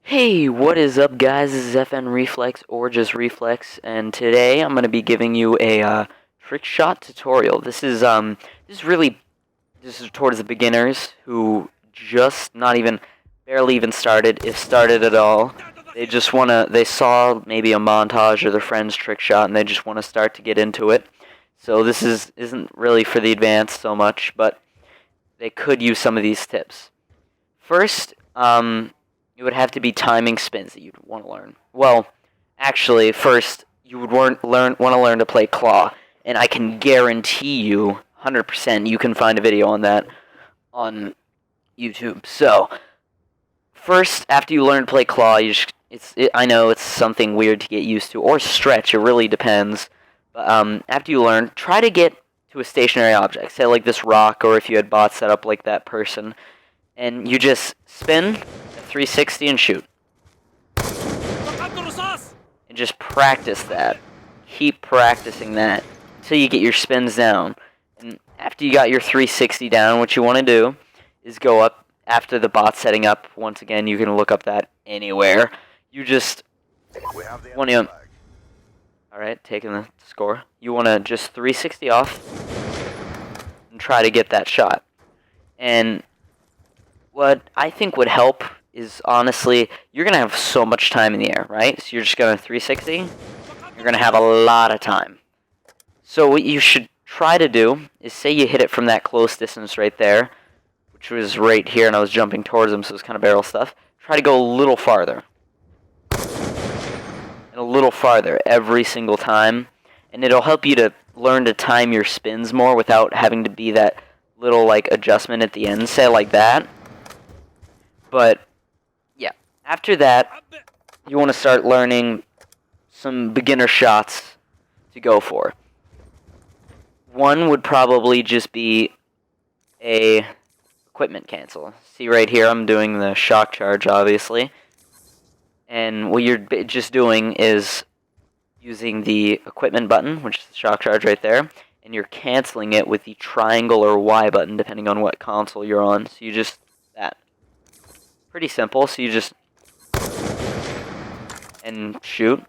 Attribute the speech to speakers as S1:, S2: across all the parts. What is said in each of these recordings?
S1: Hey, what is up, guys? This is FN Reflex, or just Reflex, and today I'm going to be giving you a trick shot tutorial. This is towards the beginners who just not even, barely even started, if started at all. They saw maybe a montage or their friend's trick shot, and they just want to start to get into it. So isn't really for the advanced so much, but they could use some of these tips. First, it would have to be timing spins that you'd want to learn. Well, actually, first you would want to learn to play claw, and I can guarantee you, 100%, you can find a video on that on YouTube. So, first, after you learn to play claw, I know it's something weird to get used to, or stretch. It really depends. But after you learn, try to get to a stationary object, say like this rock, or if you had bots set up like that person, and you just spin 360 and shoot. And just practice that. Keep practicing that until you get your spins down. And after you got your 360 down, what you want to do is go up after the bot setting up. Once again, you can look up that anywhere. You just want to... Alright, taking the score. You want to just 360 off and try to get that shot. And what I think would help is, honestly, you're going to have so much time in the air, right? So you're just going to 360. You're going to have a lot of time. So what you should try to do is, say you hit it from that close distance right there, which was right here, and I was jumping towards him, so it was kind of barrel stuff. Try to go a little farther. And a little farther every single time. And it'll help you to learn to time your spins more without having to be that little, like, adjustment at the end, say like that. But, yeah, after that, you want to start learning some beginner shots to go for. One would probably just be a equipment cancel. See right here, I'm doing the shock charge, obviously. And what you're just doing is using the equipment button, which is the shock charge right there, and you're canceling it with the triangle or Y button, depending on what console you're on. So you just, that. Pretty simple, so you just, and shoot.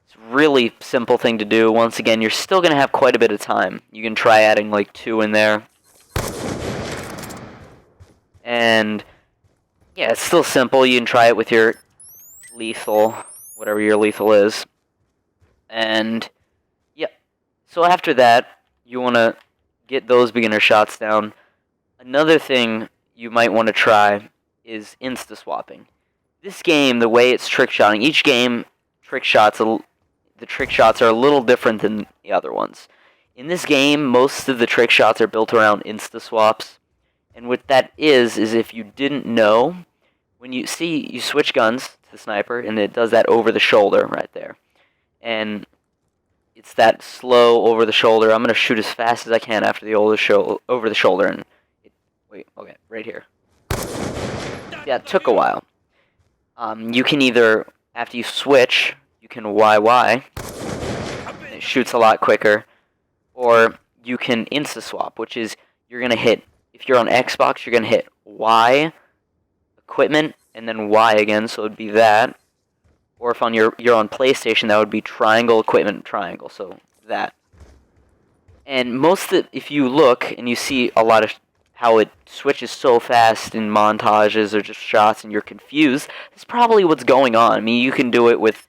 S1: It's a really simple thing to do. Once again, you're still going to have quite a bit of time. You can try adding like 2 in there. And, yeah, it's still simple. You can try it with your lethal, whatever your lethal is. And, yeah. So after that, you want to get those beginner shots down. Another thing you might want to try is insta-swapping. This game, the way it's trick-shotting, each game, the trick shots are a little different than the other ones. In this game, most of the trick shots are built around insta-swaps. And what that is if you didn't know, when you see, you switch guns to the sniper, and it does that over the shoulder right there. And it's that slow over the shoulder. I'm going to shoot as fast as I can after the over the shoulder. And wait, okay, right here. Yeah, it took a while. You can either, after you switch, you can YY. It shoots a lot quicker. Or you can insta-swap, which is, you're going to hit, if you're on Xbox, you're going to hit Y, equipment, and then Y again, so it would be that. Or if you're on PlayStation, that would be triangle, equipment, triangle, so that. And if you look, and you see a lot of how it switches so fast in montages or just shots and you're confused, that's probably what's going on. I mean, you can do it with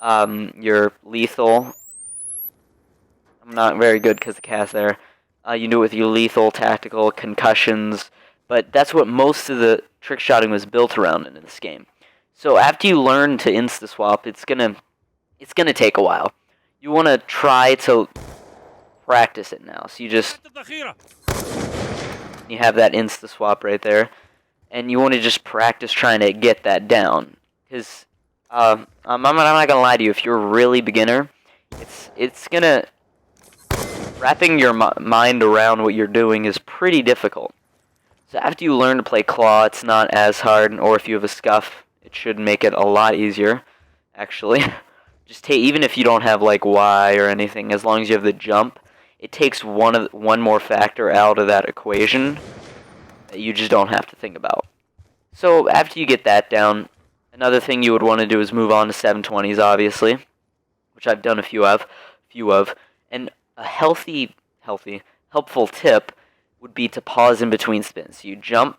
S1: your lethal. I'm not very good because of the cast there. You can do it with your lethal, tactical, concussions, but that's what most of the trick shotting was built around in this game. So after you learn to insta-swap, it's gonna take a while. You want to try to practice it now. So you have that insta-swap right there, and you want to just practice trying to get that down. Because I'm not gonna lie to you, if you're a really beginner, it's gonna, wrapping your mind around what you're doing is pretty difficult. So after you learn to play claw, it's not as hard, or if you have a scuff, it should make it a lot easier, actually. Just even if you don't have like Y or anything, as long as you have the jump, it takes one more factor out of that equation that you just don't have to think about. So after you get that down, Another thing you would want to do is move on to 720s, obviously, which I've done a few of. And a helpful tip would be to pause in between spins. You jump.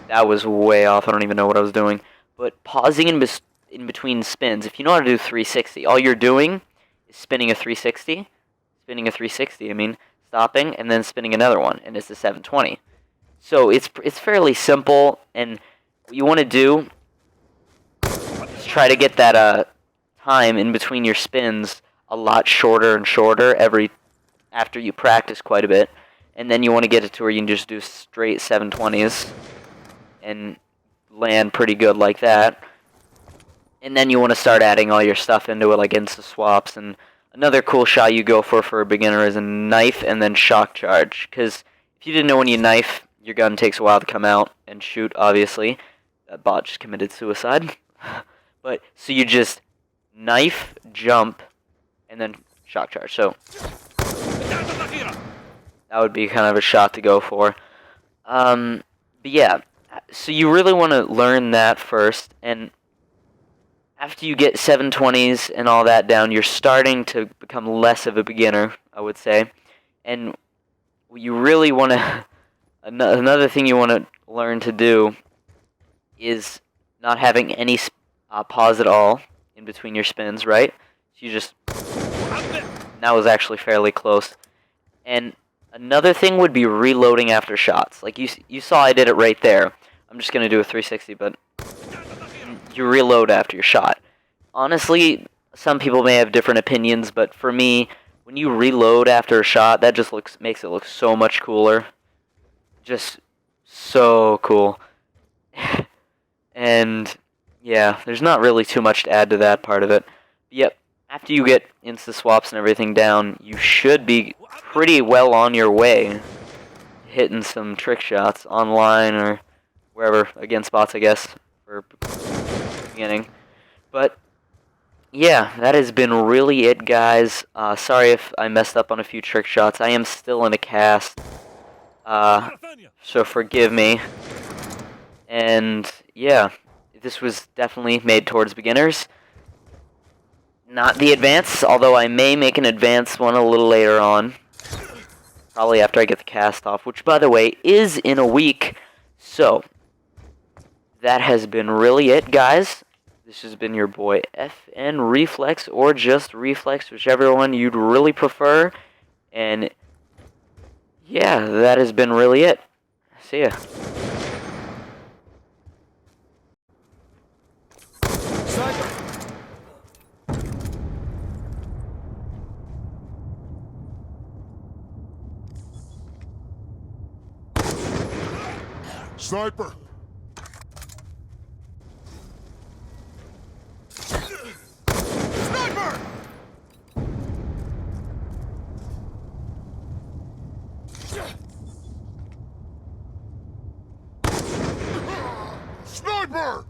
S1: That was way off. I don't even know what I was doing. But pausing in between spins, if you know how to do 360, all you're doing is spinning a 360. I mean, stopping, and then spinning another one, and it's a 720. So it's fairly simple, and what you want to do is try to get that time in between your spins a lot shorter and shorter after you practice quite a bit, and then you want to get it to where you can just do straight 720s and land pretty good like that. And then you want to start adding all your stuff into it, like insta swaps. And another cool shot you go for a beginner is a knife and then shock charge, because if you didn't know, when you knife, your gun takes a while to come out and shoot, obviously. That bot just committed suicide. But so you just knife, jump, and then shock charge. So that would be kind of a shot to go for. But yeah, so you really want to learn that first, and after you get 720s and all that down, you're starting to become less of a beginner, I would say. And what you really want to, another thing you want to learn to do is not having any pause at all in between your spins, right? So you just, that was actually fairly close. And another thing would be reloading after shots. Like you saw I did it right there. I'm just going to do a 360, but you reload after your shot. Honestly, some people may have different opinions, but for me, when you reload after a shot, that just makes it look so much cooler. Just so cool. And yeah, there's not really too much to add to that part of it. But yep, after you get insta swaps and everything down, you should be pretty well on your way hitting some trick shots online or wherever, against bots, I guess, for beginning. But yeah, that has been really it, guys. Sorry if I messed up on a few trick shots. I am still in a cast, so forgive me. And yeah, this was definitely made towards beginners. Not the advanced, although I may make an advanced one a little later on. Probably after I get the cast off, which, by the way, is in a week. So that has been really it, guys. This has been your boy FN Reflex, or just Reflex, whichever one you'd really prefer. And yeah, that has been really it. See ya.
S2: Sniper! Sniper! Sniper!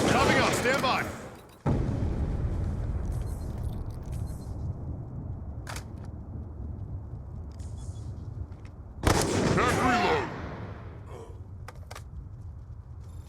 S2: Coming up, stand by.